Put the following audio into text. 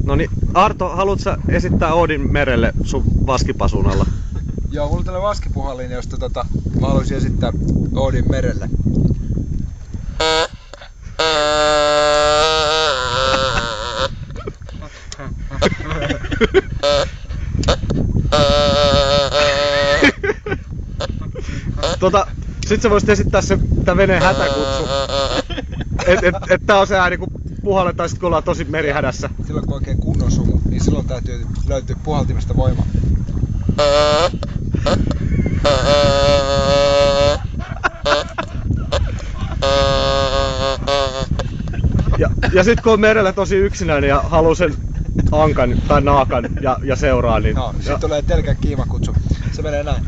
No niin, Arto, haluatko sä esittää Oodin merelle sun vaskipasun alla? Joo, mulla on tällainen vaskipuhallin, josta mä haluaisin esittää Oodin merelle. Sit sä voisit esittää tää veneen hätäkutsu. Et tää on se ääni kun puhalletaan sit kun ollaan tosi merihädässä. Silloin kun oikein kunnon sumu, niin silloin täytyy löytyä puhaltimesta voimaa. Ja sit kun on merellä tosi yksinäinen ja haluu sen ankan tai naakan ja seuraa, niin... No, sit tulee telkän kiimakutsu. Se menee näin.